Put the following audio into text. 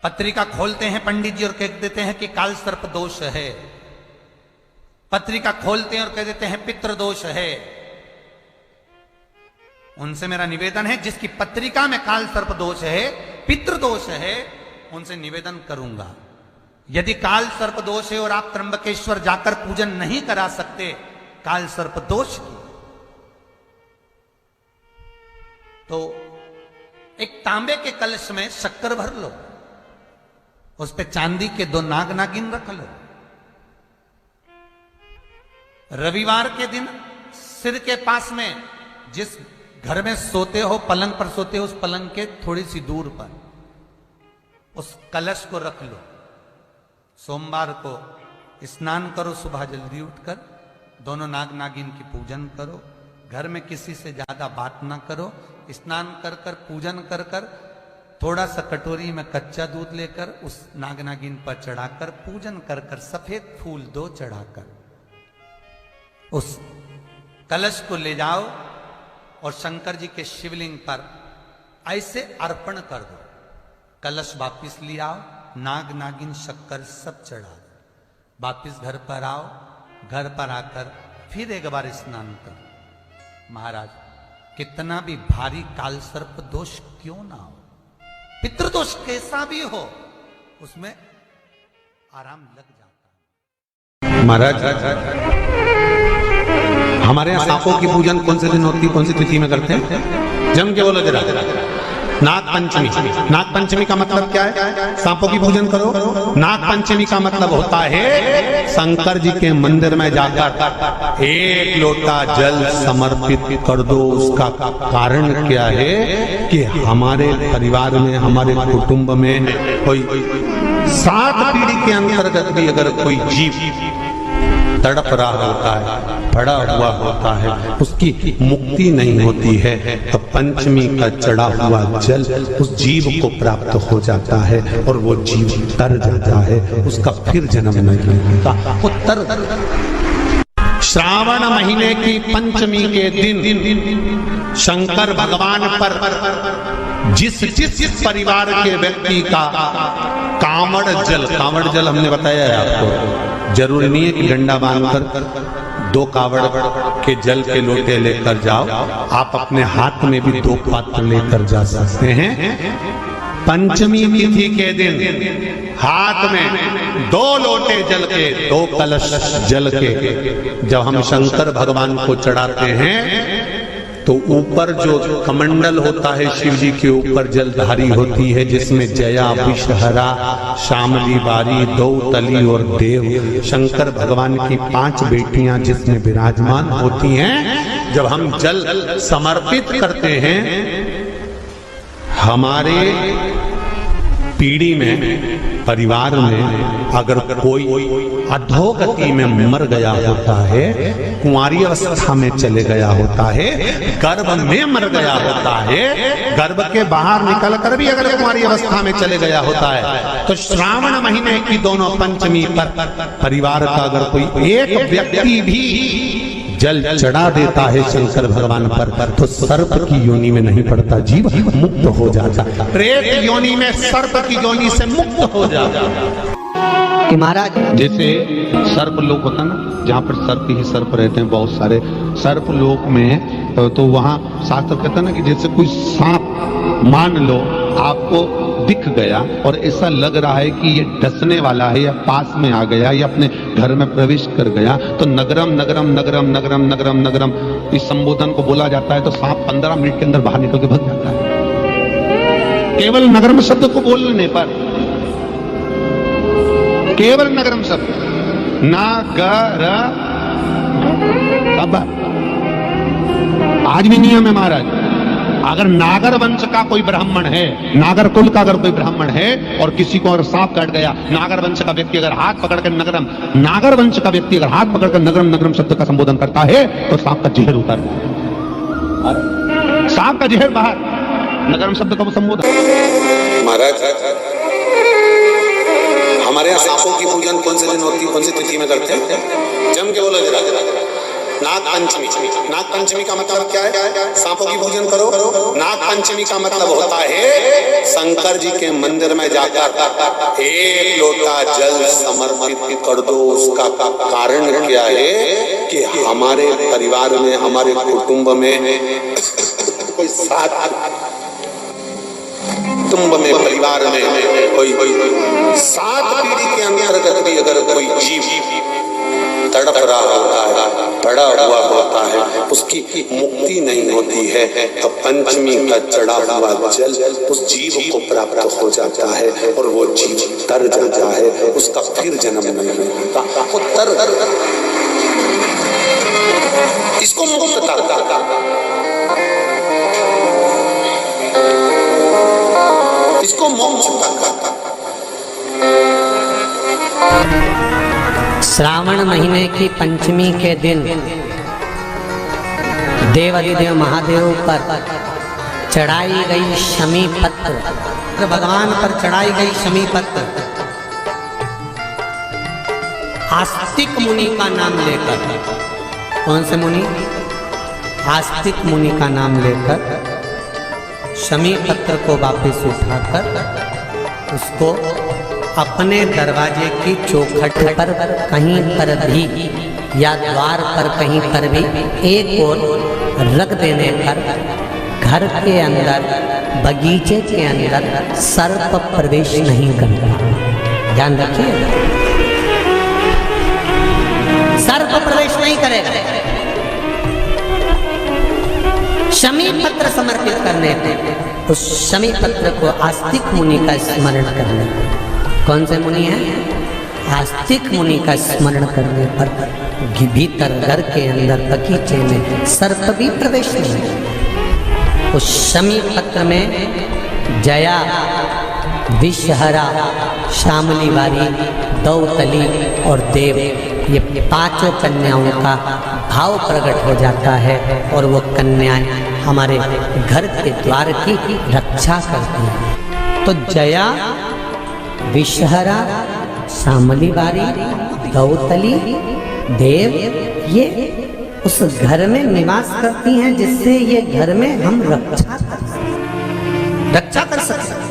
पत्रिका खोलते हैं पंडित जी और कह देते हैं कि काल सर्प दोष है। पत्रिका खोलते हैं और कह देते हैं पितृ दोष है। उनसे मेरा निवेदन है, जिसकी पत्रिका में काल सर्प दोष है, पितृ दोष है, उनसे निवेदन करूंगा, यदि काल सर्प दोष है और आप त्र्यंबकेश्वर जाकर पूजन नहीं करा सकते काल सर्प दोष की, तो एक तांबे के कलश में शक्कर भर लो, उस पे चांदी के 2 नाग नागिन रख लो। रविवार के दिन सिर के पास में, जिस घर में सोते हो, पलंग पर सोते हो, उस पलंग के थोड़ी सी दूर पर उस कलश को रख लो। सोमवार को स्नान करो, सुबह जल्दी उठकर दोनों नाग नागिन की पूजन करो। घर में किसी से ज्यादा बात ना करो। स्नान कर कर पूजन कर कर थोड़ा सा कटोरी में कच्चा दूध लेकर उस नाग नागिन पर चढ़ाकर पूजन कर कर सफेद फूल 2 चढ़ाकर उस कलश को ले जाओ और शंकर जी के शिवलिंग पर ऐसे अर्पण कर दो। कलश वापिस ले आओ, नाग नागिन शक्कर सब चढ़ा दो, वापिस घर पर आओ। घर पर आकर फिर एक बार स्नान करो। महाराज, कितना भी भारी काल सर्प दोष क्यों ना हो, पितृदोष कैसा भी हो, उसमें आराम लग जाता है। महाराज, हमारे यहाँ सांपों की पूजन कौन से दिन होती है, कौन सी तिथि में करते हैं? जम के बोलो जरा। नाग पंचमी। नाग पंचमी का मतलब क्या है? सांपों की पूजन करो। नाग पंचमी का मतलब होता है शंकर जी के मंदिर में जाकर 1 लोटा जल समर्पित कर दो। उसका कारण क्या है कि हमारे परिवार में, हमारे कुटुंब में कोई 7 पीढ़ी के अंतर्गत भी अगर कोई जीव तड़प रहा होता है, पड़ा हुआ होता है, उसकी मुक्ति नहीं होती है, तो पंचमी का चढ़ा हुआ जल उस जीव को प्राप्त हो जाता है और वो जीव तर जाता है, उसका फिर जन्म नहीं होता। वो तर श्रावण महीने की पंचमी के दिन शंकर भगवान पर जिस परिवार के व्यक्ति का कांवड़ जल हमने बताया है आपको, जरूरी नहीं है कि डंडा बांधकर 2 कावड़ के जल के लोटे लेकर जाओ, आप अपने हाथ में भी 2 पात्र लेकर जा सकते हैं। पंचमी तिथि के दिन हाथ में 2 लोटे जल के, 2 कलश जल के जब हम शंकर भगवान को चढ़ाते हैं तो ऊपर जो कमंडल होता है शिव जी के ऊपर जलधारी होती है, जिसमें जया, विषहरा, शामली, बारी, दौतली और देव, शंकर भगवान की 5 बेटियां जिसमें विराजमान होती हैं। जब हम जल समर्पित करते हैं, हमारे पीढ़ी में, परिवार में अगर कोई अधोगति में मर गया होता है, कुंवारी अवस्था में चले गया होता है, गर्भ में मर गया होता है, गर्भ के बाहर निकल कर भी अगर कुंवारी अवस्था में चले गया होता है, तो श्रावण महीने की दोनों पंचमी पर परिवार का अगर कोई एक व्यक्ति भी जल चढ़ा देता है शंकर भगवान पर, तो सर्प की योनि में नहीं पड़ता, जीव मुक्त हो जाता, प्रेत योनि में सर्प की योनि से मुक्त हो जाता। कि महाराज जैसे सर्प लोक होता ना, जहाँ पर सर्प ही सर्प रहते हैं, बहुत सारे सर्प लोक में, तो वहाँ शास्त्र कहता ना कि जैसे कोई सांप मान लो आपको दिख गया और ऐसा लग रहा है कि ये डसने वाला है या पास में आ गया या अपने घर में प्रवेश कर गया, तो नगरम नगरम नगरम नगरम नगरम नगरम इस संबोधन को बोला जाता है, तो सांप 15 मिनट के अंदर बाहर निकल के भाग जाता है। केवल नगरम शब्द को बोलने पर, केवल नगरम शब्द, नागर, अब आज भी नियम है महाराज, अगर नागर वंश का कोई ब्राह्मण है, नागर कुल का अगर कोई ब्राह्मण है और किसी को अगर सांप काट गया, नागर वंश का व्यक्ति अगर हाथ पकड़कर नगरम, नागर वंश का व्यक्ति अगर हाथ पकड़कर नगरम नगरम शब्द का संबोधन करता है, तो सांप का जहर उतर, सांप का जहर बाहर, नगरम शब्द का वो संबोधन। महाराज, हमारे यहाँ सांपों की पूजन कौन से दिन होती है, कौन सी तिथि में करते हैं? जम के बोलो जरा। नाग पंचमी, नाग पंचमी का मतलब क्या है? सांपों की पूजन करो। नाग पंचमी का मतलब होता है शंकर जी के मंदिर में जाकर एक लोटा जल समर्पित कर दो। उसका कारण क्या है कि हमारे परिवार में, हमारे कुटुंब में कोई परिवार में कोई 7 पीढ़ी के अंतर्गत भी अगर कोई जीव तड़प रहा होता है, पड़ा हुआ होता है, उसकी मुक्ति नहीं होती है, तो पंचमी का चढ़ा हुआ जल उस जीव को प्राप्त हो जाता है और वो जीव तर जाता है, उसका फिर जन्म नहीं होता, वो तर इसको मुक्तता इसको मोक्ष कहता। श्रावण महीने की पंचमी के दिन देवाधिदेव महादेव पर चढ़ाई गई शमी पत्र, भगवान पर चढ़ाई गई शमी पत्र आस्तिक मुनि का नाम लेकर, कौन से मुनि? आस्तिक मुनि का नाम लेकर शमी पत्र को वापस उठाकर उसको अपने दरवाजे की चौखट पर कहीं पर भी या द्वार पर कहीं पर भी एक ओर रख देने पर घर के अंदर, बगीचे के अंदर सर्प प्रवेश नहीं करता। ध्यान रखिए, सर्प प्रवेश नहीं करेगा। शमी पत्र समर्पित करने पे उस शमी पत्र को आस्तिक मुनि का स्मरण करने, कौन से मुनि है? आस्तिक मुनि का स्मरण करने पर भीतर घर के अंदर बगीचे में सर्प भी प्रवेश नहीं। उस शमी पत्र में जया, विषहरा, श्यामली बारी, दौतली और देव, ये 5 कन्याओं का भाव प्रकट हो जाता है और वो कन्याएं हमारे घर के द्वार की रक्षा करती हैं। तो जया, विषहरा, श्यामली बारी, दौतली, देव, ये उस घर में निवास करती हैं जिससे ये घर में हम रक्षा कर सकते हैं।